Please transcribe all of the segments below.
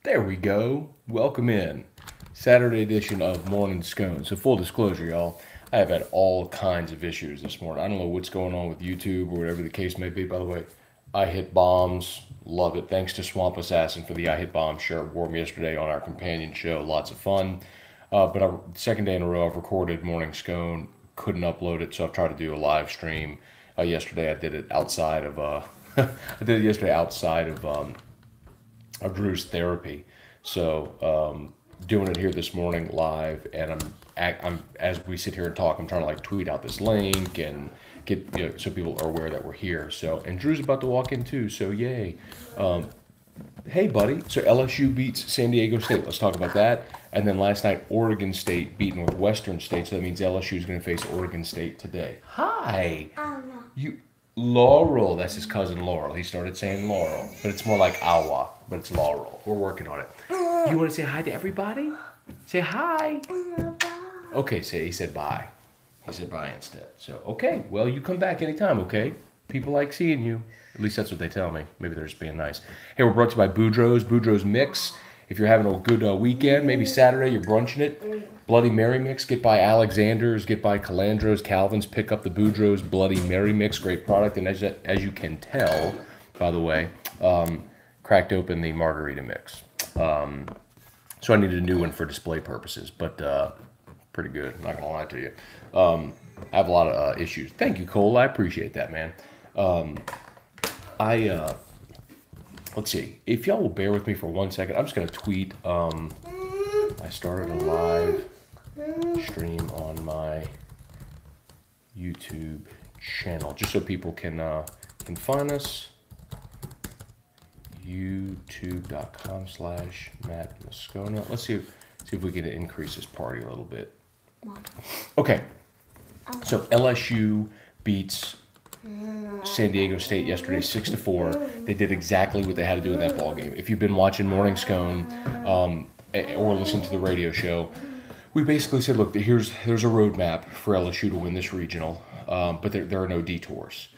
There we go. Welcome in. Saturday edition of Morning Scone. So full disclosure, y'all, I have had all kinds of issues this morning. I don't know what's going on with YouTube or whatever the case may be. By the way, I hit bombs. Love it. Thanks to Swamp Assassin for the I hit bombs shirt. Wore them yesterday on our companion show. Lots of fun. But second day in a row, I've recorded Morning Scone. Couldn't upload it, so I've tried to do a live stream. Yesterday, I did it outside of. I did it yesterday outside of Drew's therapy. So doing it here this morning live, and I'm as we sit here and talk, I'm trying to like tweet out this link and get so people are aware that we're here. So and Drew's about to walk in too. So yay! Hey buddy. So LSU beats San Diego State. Let's talk about that. And then last night Oregon State beat Northwestern State. So that means LSU is going to face Oregon State today. Hi. You. Laurel, that's his cousin Laurel. He started saying Laurel, but it's more like Awa, but it's Laurel. We're working on it. You want to say hi to everybody? Say hi. Okay, he said bye. He said bye instead. So, okay, well, you come back anytime, okay? People like seeing you. At least that's what they tell me. Maybe they're just being nice. Hey, we're brought to you by Boudreaux's Mix. If you're having a good weekend, maybe Saturday, you're brunching it. Bloody Mary Mix, get by Alexander's, get by Calandro's, Calvin's, pick up the Boudreaux's Bloody Mary Mix, great product. And as you can tell, by the way, cracked open the margarita mix. So I needed a new one for display purposes, but pretty good, not gonna lie to you. I have a lot of issues. Thank you, Cole, I appreciate that, man. Let's see, if y'all will bear with me for 1 second, I'm just gonna tweet, I started a live stream on my YouTube channel, just so people can find us. YouTube.com/Matt Moscona. Let's see if we can increase this party a little bit. Okay, so LSU beats San Diego State yesterday 6-4. They did exactly what they had to do in that ball game. If you've been watching Morning Scone or listening to the radio show, we basically said, look, there's a roadmap for LSU to win this regional, but there are no detours.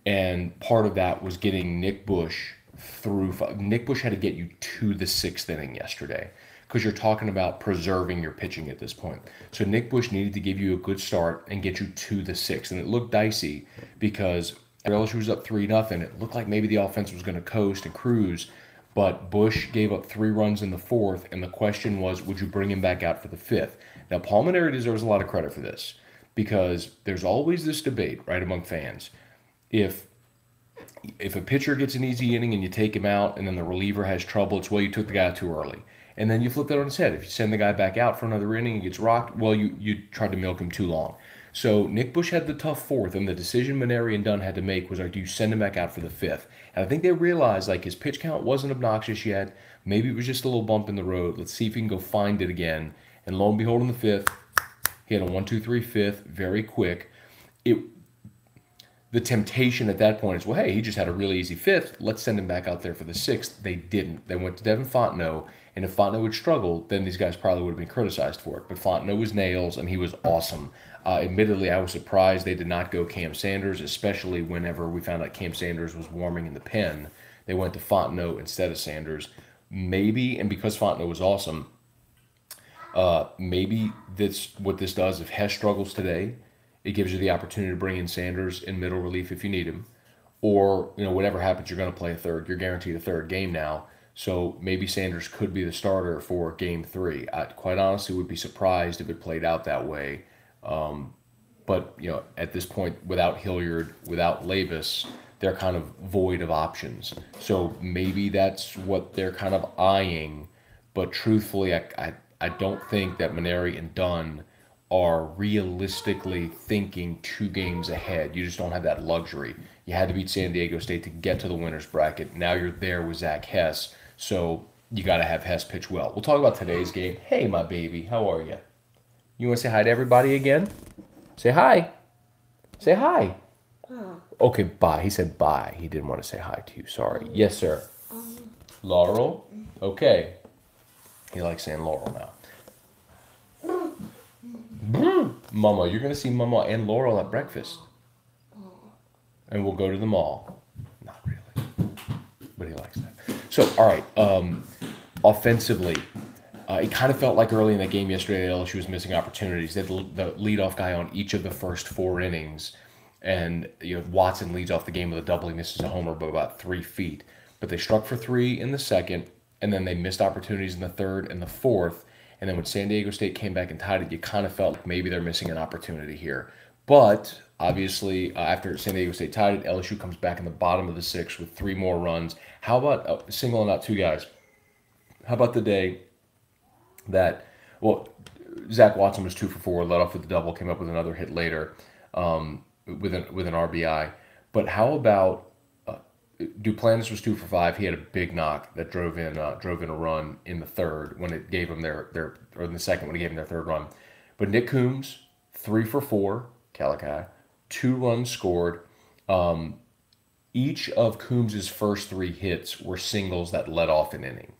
And part of that was getting Nick Bush through. Nick Bush had to get you to the sixth inning yesterday, because you're talking about preserving your pitching at this point. So Nick Bush needed to give you a good start and get you to the sixth. And it looked dicey because LSU was up 3-0. It looked like maybe the offense was going to coast and cruise, but Bush gave up 3 runs in the fourth, and the question was, would you bring him back out for the fifth? Now, Paul Mainieri deserves a lot of credit for this, because there's always this debate, right, among fans. If a pitcher gets an easy inning and you take him out and then the reliever has trouble, it's, well, you took the guy out too early. And then you flip that on its head. If you send the guy back out for another inning and he gets rocked, well, you tried to milk him too long. So Nick Bush had the tough fourth, and the decision Mainieri and Dunn had to make was, like, do you send him back out for the fifth? And I think they realized, like, his pitch count wasn't obnoxious yet. Maybe it was just a little bump in the road. Let's see if he can go find it again. And lo and behold, in the fifth, he had a 1-2-3 fifth, very quick. The temptation at that point is, well, hey, he just had a really easy fifth. Let's send him back out there for the sixth. They didn't. They went to Devin Fontenot, and if Fontenot had struggled, then these guys probably would have been criticized for it. But Fontenot was nails, and he was awesome. Admittedly, I was surprised they did not go Cam Sanders, especially whenever we found out Cam Sanders was warming in the pen. They went to Fontenot instead of Sanders. Maybe, and because Fontenot was awesome, maybe what this does, if Hess struggles today, it gives you the opportunity to bring in Sanders in middle relief if you need him. Or, whatever happens, you're going to play a third. You're guaranteed a third game now. So maybe Sanders could be the starter for Game 3. I quite honestly would be surprised if it played out that way. But, at this point, without Hilliard, without Levis, they're kind of void of options. So maybe that's what they're kind of eyeing. But truthfully, I don't think that Mainieri and Dunn are realistically thinking 2 games ahead. You just don't have that luxury. You had to beat San Diego State to get to the winner's bracket. Now you're there with Zach Hess, so you got to have Hess pitch well. We'll talk about today's game. Hey, my baby, how are you? You want to say hi to everybody again? Say hi. Say hi. Okay, bye. He said bye. He didn't want to say hi to you. Sorry. Yes, sir. Laurel? Okay. He likes saying Laurel now. Mama, you're going to see Mama and Laurel at breakfast. And we'll go to the mall. Not really. But he likes that. So, all right. offensively, it kind of felt like early in the game yesterday that LSU was missing opportunities. They had the leadoff guy on each of the first 4 innings, and Watson leads off the game with a double. He misses a homer by about 3 feet, but they struck for 3 in the second, and then they missed opportunities in the third and the fourth. And then when San Diego State came back and tied it, you kind of felt like maybe they're missing an opportunity here. But obviously, after San Diego State tied it, LSU comes back in the bottom of the 6th with 3 more runs. How about singling out 2 guys? How about the day that, well, Zach Watson was 2 for 4, led off with a double, came up with another hit later with an RBI. But how about Duplantis was 2 for 5. He had a big knock that drove in a run in the third when it gave him or in the second when he gave him their third run. But Nick Coombs, 3 for 4, Calicat, 2 runs scored. Each of Coombs' first 3 hits were singles that led off an inning.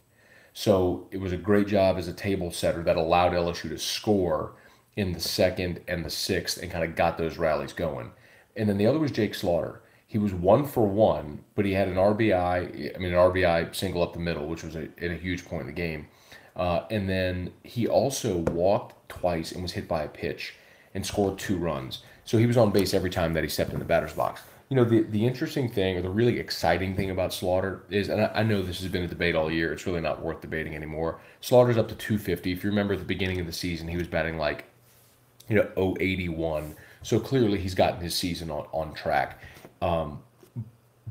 So it was a great job as a table setter that allowed LSU to score in the second and the 6th and kind of got those rallies going. And then the other was Jake Slaughter. He was 1 for 1, but he had an RBI single up the middle, which was at a huge point in the game. And then he also walked twice and was hit by a pitch and scored 2 runs. So he was on base every time that he stepped in the batter's box. The interesting thing, or the really exciting thing about Slaughter is, and I know this has been a debate all year, it's really not worth debating anymore. Slaughter's up to 250. If you remember at the beginning of the season, he was batting like, 081. So clearly he's gotten his season on track.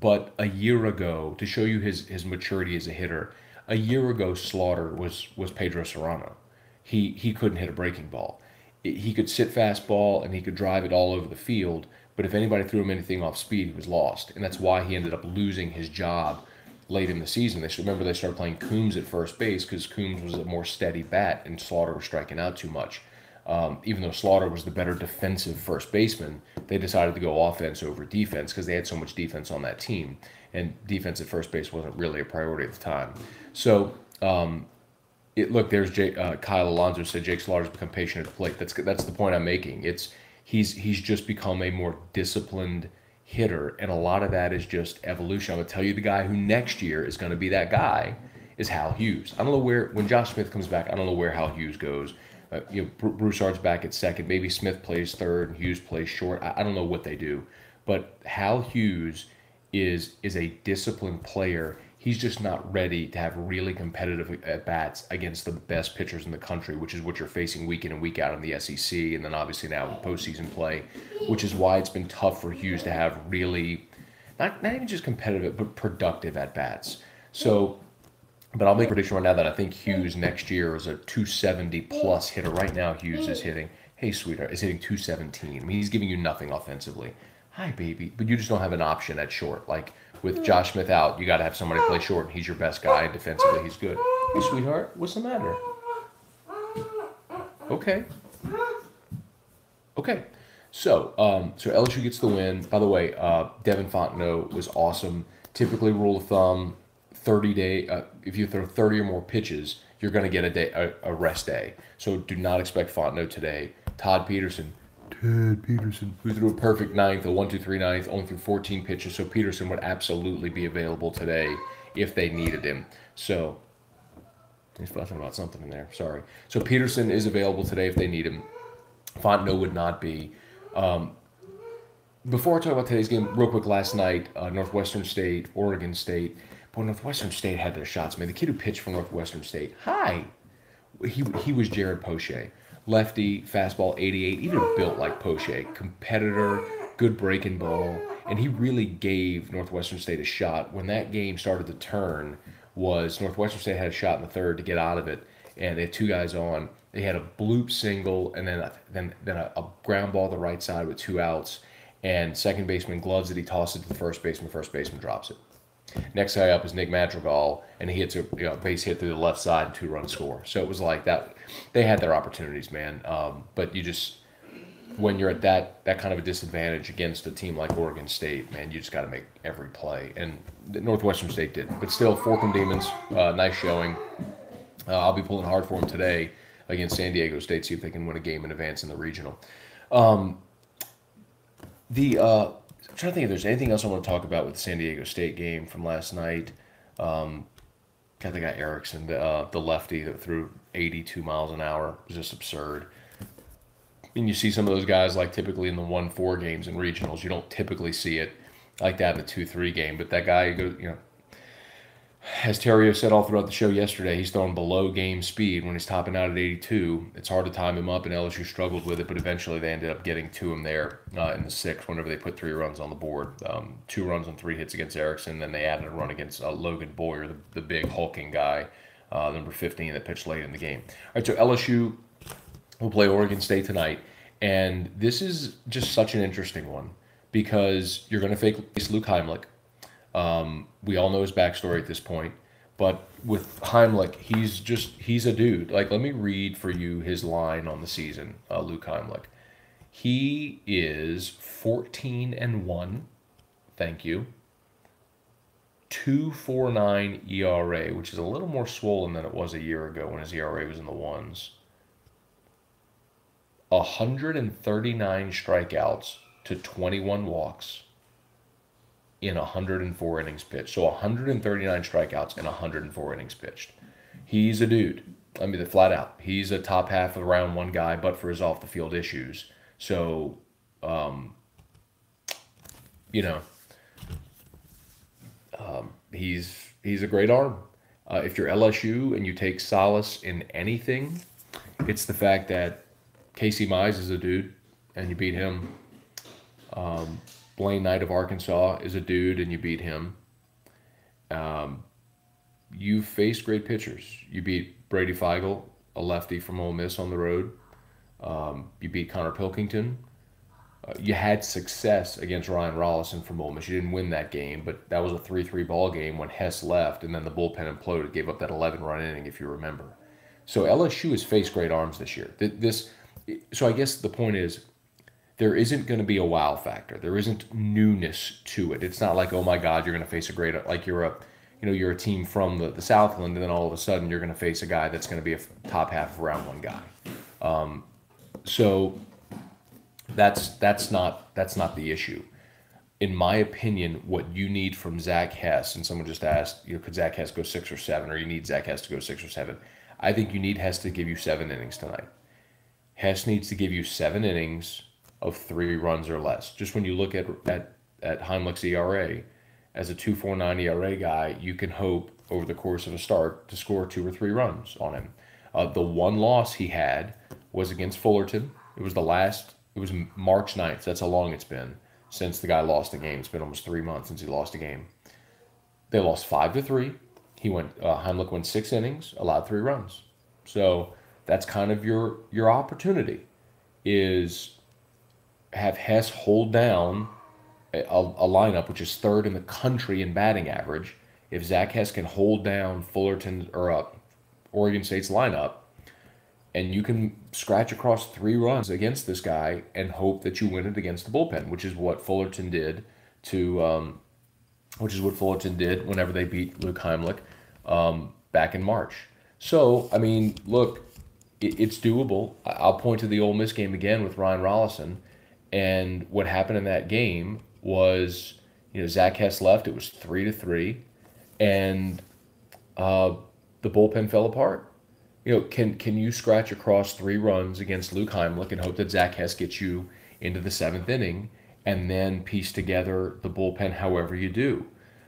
But a year ago, to show you his maturity as a hitter, a year ago Slaughter was Pedro Serrano. He couldn't hit a breaking ball. He could sit fastball and he could drive it all over the field, but if anybody threw him anything off speed, he was lost. And that's why he ended up losing his job late in the season. They started playing Coombs at first base because Coombs was a more steady bat and Slaughter was striking out too much. Even though Slaughter was the better defensive first baseman, they decided to go offense over defense because they had so much defense on that team. And defense at first base wasn't really a priority at the time. So, there's Kyle Alonso said Jake Slaughter's become patient at the plate. That's the point I'm making. He's just become a more disciplined hitter, and a lot of that is just evolution. I'm going to tell you the guy who next year is going to be that guy is Hal Hughes. I don't know when Josh Smith comes back, I don't know where Hal Hughes goes. Broussard's back at second. Maybe Smith plays third and Hughes plays short. I don't know what they do. But Hal Hughes is a disciplined player. He's just not ready to have really competitive at-bats against the best pitchers in the country, which is what you're facing week in and week out in the SEC, and then obviously now with postseason play, which is why it's been tough for Hughes to have really, not even just competitive, but productive at-bats. So, but I'll make a prediction right now that I think Hughes next year is a 270-plus hitter. Right now, Hughes is hitting, hey, sweetheart, is hitting 217. I mean, he's giving you nothing offensively. Hi, baby. But you just don't have an option at short. Like, with Josh Smith out, you got to have somebody play short, and he's your best guy, and defensively he's good. Hey, sweetheart, what's the matter? Okay. So LSU gets the win. By the way, Devin Fontenot was awesome. Typically, rule of thumb, 30-day. If you throw 30 or more pitches, you're going to get a rest day. So do not expect Fontenot today. Todd Peterson, who threw a perfect ninth, a 1-2-3 ninth, only threw 14 pitches. So Peterson would absolutely be available today if they needed him. So he's talking about something in there. Sorry. So Peterson is available today if they need him. Fontenot would not be. Before I talk about today's game, real quick, last night, Northwestern State, Oregon State. Boy, Northwestern State had their shots, man. The kid who pitched for Northwestern State, he was Jared Poche. Lefty, fastball 88, even built like Poche. Competitor, good breaking ball. And he really gave Northwestern State a shot. When that game started to turn, Northwestern State had a shot in the third to get out of it. And they had 2 guys on. They had a bloop single and then a ground ball to the right side with 2 outs. And second baseman gloves it. He tosses it to the first baseman. First baseman drops it. Next guy up is Nick Madrigal, and he hits a base hit through the left side, 2-run score. So it was like that. They had their opportunities, man. But you just, when you're at that kind of a disadvantage against a team like Oregon State, man, you just got to make every play. And Northwestern State did. But still, Forkham Demons, nice showing. I'll be pulling hard for them today against San Diego State, see if they can win a game in advance in the regional. I'm trying to think if there's anything else I want to talk about with the San Diego State game from last night. got the guy Erickson, the lefty that threw 82 miles an hour. It was just absurd. And you see some of those guys like typically in the 1-4 games and regionals. You don't typically see it like that in the 2-3 game. But that guy, as Terrio said all throughout the show yesterday, he's throwing below game speed when he's topping out at 82. It's hard to time him up, and LSU struggled with it, but eventually they ended up getting to him there in the sixth whenever they put 3 runs on the board. 2 runs on 3 hits against Erickson, then they added a run against Logan Boyer, the big hulking guy, number 15 that pitched late in the game. All right, so LSU will play Oregon State tonight, and this is just such an interesting one because you're going to face Luke Heimlich. We all know his backstory at this point, but with Heimlich, he's a dude. Like, let me read for you his line on the season, Luke Heimlich. He is 14-1. Thank you. 2.49 ERA, which is a little more swollen than it was a year ago when his ERA was in the ones. 139 strikeouts to 21 walks in 104 innings pitched. So 139 strikeouts and 104 innings pitched. He's a dude. I mean, flat out. He's a top half of round 1 guy, but for his off-the-field issues. So, he's a great arm. If you're LSU and you take solace in anything, it's the fact that Casey Mize is a dude, and you beat him. Blaine Knight of Arkansas is a dude, and you beat him. You faced great pitchers. You beat Brady Feigl, a lefty from Ole Miss, on the road. You beat Connor Pilkington. You had success against Ryan Rollison from Ole Miss. You didn't win that game, but that was a 3-3 ball game when Hess left, and then the bullpen imploded, gave up that 11-run inning, if you remember. So LSU has faced great arms this year. So I guess the point is, there isn't going to be a wow factor. There isn't newness to it. It's not like, oh my God, you're going to face a great, like you're a team from the Southland, and then all of a sudden you're going to face a guy that's going to be a top half of round 1 guy. So that's not the issue. In my opinion, what you need from Zach Hess, and someone just asked, could Zach Hess go 6 or 7, or you need Zach Hess to go 6 or 7? I think you need Hess to give you 7 innings tonight. Hess needs to give you 7 innings of 3 runs or less. Just when you look at Heimlich's ERA, as a 2.49 ERA guy, you can hope over the course of a start to score 2 or 3 runs on him. The one loss he had was against Fullerton. It was March 9th. That's how long it's been since the guy lost a game. It's been almost 3 months since he lost a game. They lost 5-3. Heimlich went 6 innings, allowed 3 runs. So that's kind of your opportunity, is have Hess hold down a lineup which is 3rd in the country in batting average. If Zach Hess can hold down Fullerton or Oregon State's lineup, and you can scratch across 3 runs against this guy and hope that you win it against the bullpen, which is what Fullerton did whenever they beat Luke Heimlich back in March. So, I mean, look, it's doable. I'll point to the Ole Miss game again with Ryan Rollison. And what happened in that game was, Zach Hess left. It was 3-3, and the bullpen fell apart. Can you scratch across 3 runs against Luke Heimlich and hope that Zach Hess gets you into the 7th inning, and then piece together the bullpen however you do?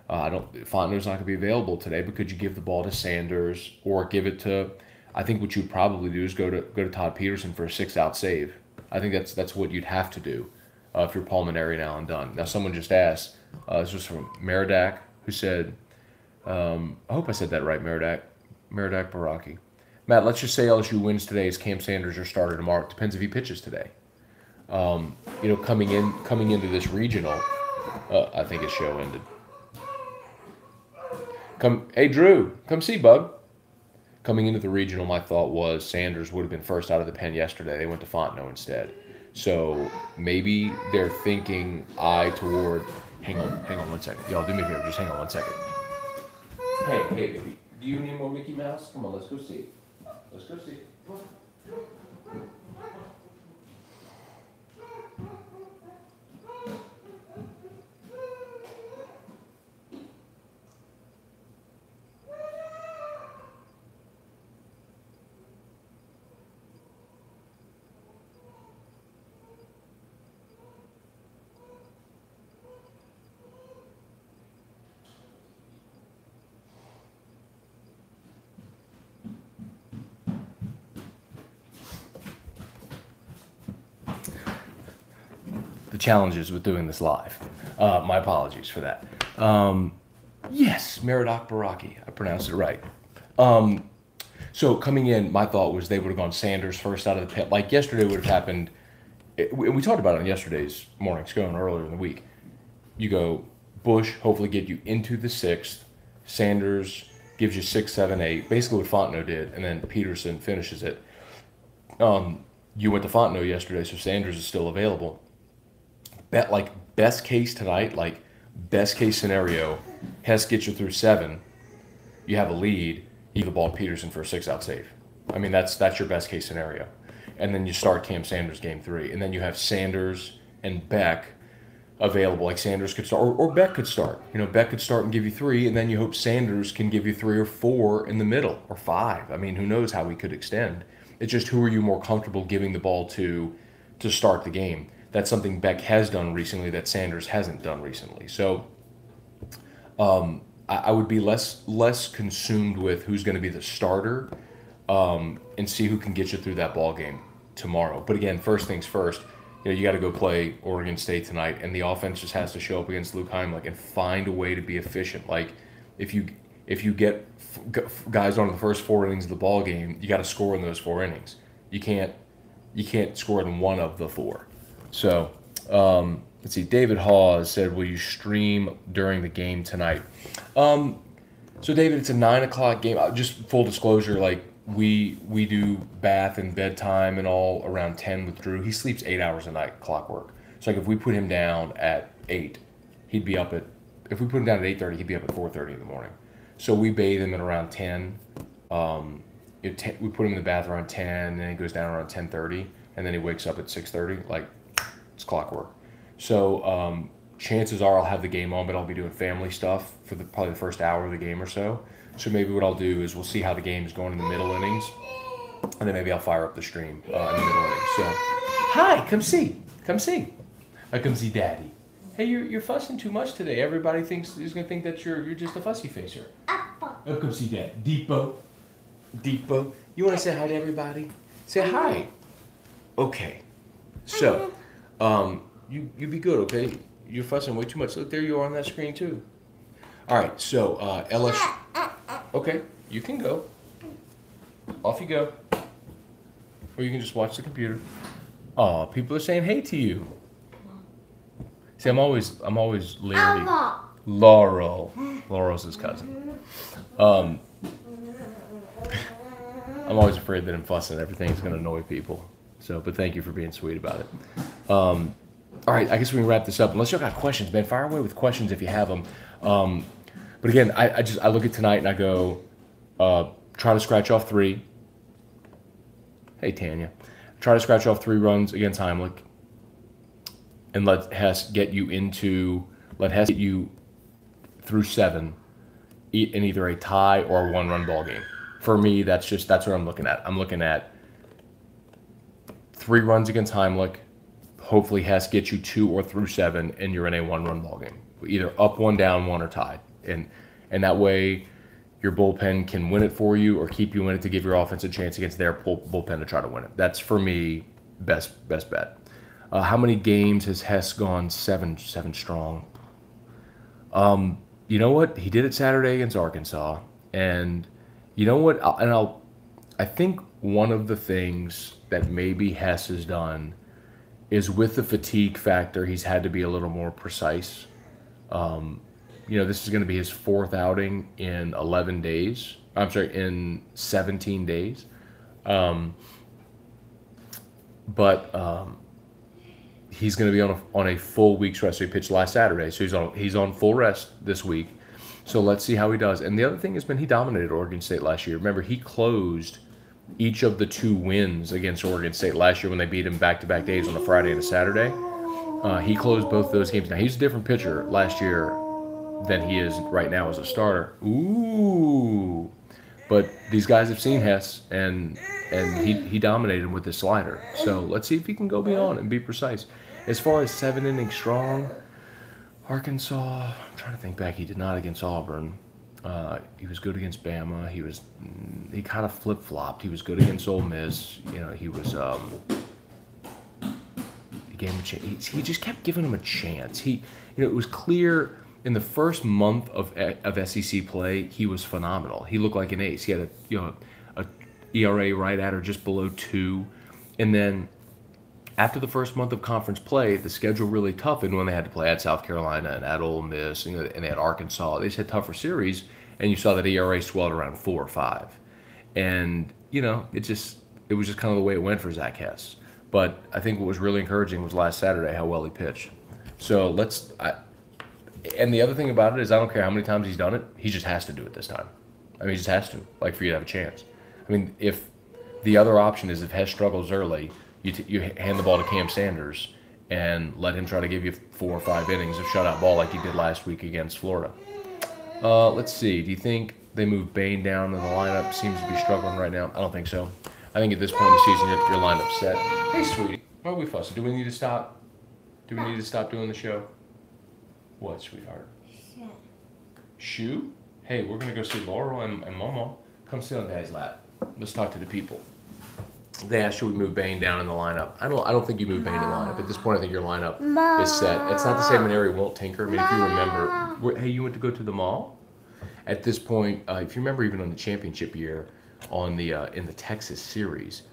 Fontenot's not going to be available today, but could you give the ball to Sanders or give it to? I think what you'd probably do is go to Todd Peterson for a 6-out save. I think that's what you'd have to do if you're Paul Maneri now and done. Now, someone just asked, this was from Meridak, who said, I hope I said that right, Meridak Baraki. Matt, let's just say LSU wins today. Is Cam Sanders your starter tomorrow? It depends if he pitches today. Coming into this regional, I think his show ended. Hey, Drew, come see, bub. Coming into the regional, my thought was Sanders would have been first out of the pen yesterday. They went to Fontenot instead. So maybe they're thinking toward. Hang on 1 second. Y'all do me a favor. Just hang on 1 second. Hey, baby. Do you need more Mickey Mouse? Come on, let's go see. Let's go see. Come on. the challenges with doing this live. My apologies for that. Yes, Merodach Baraki. I pronounced it right. So coming in, my thought was they would have gone Sanders first out of the pit. Like yesterday would have happened. We talked about it on yesterday's morning Scone earlier in the week. You go Bush, hopefully get you into the 6th. Sanders gives you 6, 7, 8. Basically what Fontenot did, and then Peterson finishes it. You went to Fontenot yesterday, so Sanders is still available. Best case tonight, like best case scenario, Hess gets you through 7. You have a lead. You give the ball to Peterson for a 6-out save. I mean, that's your best case scenario. And then you start Cam Sanders game 3. And then you have Sanders and Beck available. Like Sanders could start, or Beck could start. You know, Beck could start and give you 3, and then you hope Sanders can give you 3 or 4 in the middle, or 5. I mean, who knows how we could extend. It's just who are you more comfortable giving the ball to start the game. That's something Beck has done recently that Sanders hasn't done recently. So I would be less consumed with who's going to be the starter and see who can get you through that ball game tomorrow. But again, first things first, you know, you got to go play Oregon State tonight, and the offense just has to show up against Luke Heimlich and find a way to be efficient. Like if you get guys on the first 4 innings of the ball game, you got to score in those 4 innings. You can't score in one of the 4. So let's see. David Hawes said, "Will you stream during the game tonight?" So David, it's a 9 o'clock game. Just full disclosure, like we do bath and bedtime and all around 10 with Drew. He sleeps 8 hours a night, clockwork. So like if we put him down at 8, he'd be up at. If we put him down at 8:30, he'd be up at 4:30 in the morning. So we bathe him at around 10. We put him in the bath around 10, and then he goes down around 10:30, and then he wakes up at 6:30. Like it's clockwork. So chances are I'll have the game on, but I'll be doing family stuff for probably the first hour of the game or so. So maybe what I'll do is we'll see how the game is going in the middle innings, and then maybe I'll fire up the stream in the middle innings. So, hi, come see. Come see Daddy. Hey, you're fussing too much today. Everybody is gonna think that you're just a fussy facer. Oh, come see Dad. Depot. You want to say hi to everybody? Say hi. Okay. So, you be good, okay? You're fussing way too much. Look, there you are on that screen too. All right. So LSU. Okay, you can go. Off you go. Or you can just watch the computer. Oh, people are saying hey to you. See, I'm always Larry. Laurel. Laurel's his cousin. I'm always afraid that I'm fussing. Everything's going to annoy people. So, but thank you for being sweet about it. All right, I guess we can wrap this up. Unless y'all got questions, man, fire away with questions if you have them. But again, I look at tonight and I go, try to scratch off 3. Hey, Tanya. Try to scratch off 3 runs against Heimlich. And let Hess get you through 7 in either a tie or a 1-run ball game. For me, that's what I'm looking at. I'm looking at 3 runs against Heimlich. Hopefully Hess gets you 2 or through 7, and you're in a 1-run ball game. Either up 1, down 1, or tied. And that way your bullpen can win it for you or keep you in it to give your offense a chance against their bullpen to try to win it. That's, for me, best bet. How many games has Hess gone 7 strong? You know what? He did it Saturday against Arkansas. And you know what? I think one of the things that maybe Hess has done is with the fatigue factor, he's had to be a little more precise. This is going to be his 4th outing in 11 days. I'm sorry, in 17 days. He's going to be on a full week's rest. So he pitched last Saturday, so he's on full rest this week. So let's see how he does. And the other thing has been he dominated Oregon State last year. Remember, he closed each of the 2 wins against Oregon State last year when they beat him back-to-back days on a Friday and a Saturday. He closed both those games. Now, he's a different pitcher last year than he is right now as a starter. Ooh. But these guys have seen Hess, and he dominated him with his slider. So let's see if he can go beyond and be precise. As far as 7 innings strong, Arkansas, I'm trying to think back. He did not against Auburn. He was good against Bama. He kind of flip-flopped. He was good against Ole Miss. He He gave him a chance. He just kept giving him a chance. It was clear in the first month of SEC play, he was phenomenal. He looked like an ace. He had a ERA right at or just below 2, and then after the first month of conference play, the schedule really toughened when they had to play at South Carolina and at Ole Miss, and they had Arkansas. They just had tougher series, and you saw that ERA swelled around 4 or 5. And, it was just kind of the way it went for Zach Hess. But I think what was really encouraging was last Saturday how well he pitched. So and the other thing about it is I don't care how many times he's done it, he just has to do it this time. I mean, he just has to, for you to have a chance. I mean, if the other option is if Hess struggles early, you hand the ball to Cam Sanders and let him try to give you 4 or 5 innings of shutout ball like he did last week against Florida. Let's see. Do you think they move Bain down in the lineup? Seems to be struggling right now. I don't think so. I think at this point in the season, your lineup's set. Hey, sweetie. Why are we fussing? Do we need to stop? Do we need to stop doing the show? What, sweetheart? Shoe? Hey, we're going to go see Laurel and Momo. Come sit on Daddy's lap. Let's talk to the people. They asked should we move Bain down in the lineup. I don't think you move Bain in the lineup. At this point, I think your lineup is set. It's not to say Maneri won't tinker. I mean, if you remember, hey, you went to go to the mall? At this point, if you remember even on the championship year on the in the Texas series,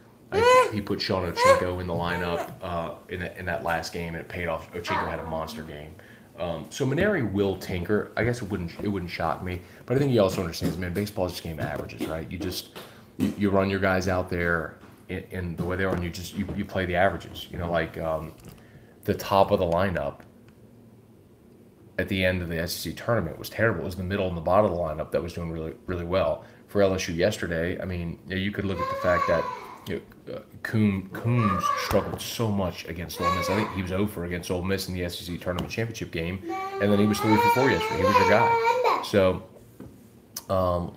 he put Sean Ochenko in the lineup in that last game, and it paid off. Ochenko had a monster game. So Maneri will tinker. I guess it wouldn't shock me. But I think he also understands, man, baseball is just a game of averages, right? You run your guys out there in the way they are, and you play the averages. The top of the lineup at the end of the SEC tournament was terrible. It was the middle and the bottom of the lineup that was doing really, really well. For LSU yesterday, I mean, you could look at the fact that Coombs struggled so much against Ole Miss. I think he was 0 against Ole Miss in the SEC tournament championship game, and then he was 3 for 4 yesterday. He was your guy. So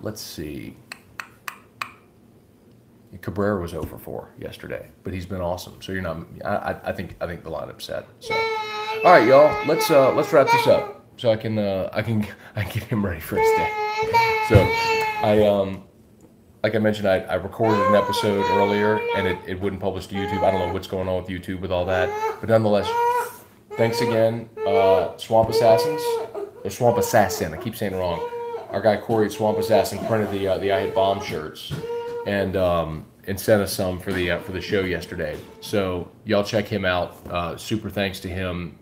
let's see. Cabrera was 0 for 4 yesterday, but he's been awesome. So you're not. I think the lineup's set. So all right, y'all. Let's wrap this up so I can get him ready for his day. So like I mentioned, I recorded an episode earlier and it wouldn't publish to YouTube. I don't know what's going on with YouTube with all that, but nonetheless, thanks again, Swamp Assassins or Swamp Assassin. I keep saying it wrong. Our guy Corey at Swamp Assassin printed the I Hit Bomb shirts and sent us some for the show yesterday. So y'all check him out. Super thanks to him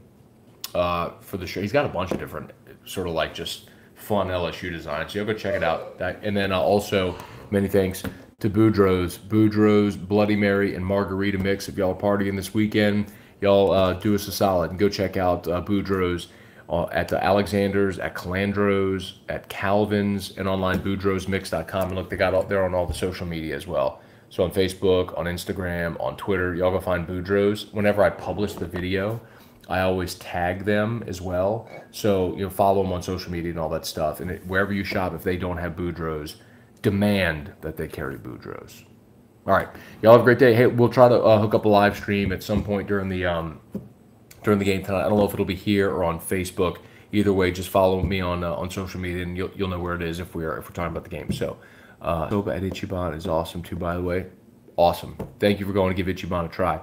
for the show. He's got a bunch of different sort of just fun LSU designs. So y'all go check it out. And then also many thanks to Boudreaux's Bloody Mary and Margarita Mix. If y'all are partying this weekend, y'all do us a solid and go check out Boudreaux's at the Alexander's, at Calandro's, at Calvin's, and online boudreauxmix.com. And look, they got out there on all the social media as well. So on Facebook, on Instagram, on Twitter, y'all go find Boudreaux's. Whenever I publish the video, I always tag them as well. So follow them on social media and all that stuff. And wherever you shop, if they don't have Boudreaux's, demand that they carry Boudreaux's. All right, y'all have a great day. Hey, we'll try to hook up a live stream at some point during the game tonight. I don't know if it'll be here or on Facebook. Either way, just follow me on social media, and you'll know where it is if we're talking about the game. So, Soba at Ichiban is awesome too, by the way. Awesome. Thank you for going to give Ichiban a try.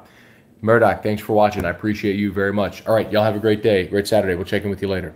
Murdoch, thanks for watching. I appreciate you very much. All right, y'all have a great day, great Saturday. We'll check in with you later.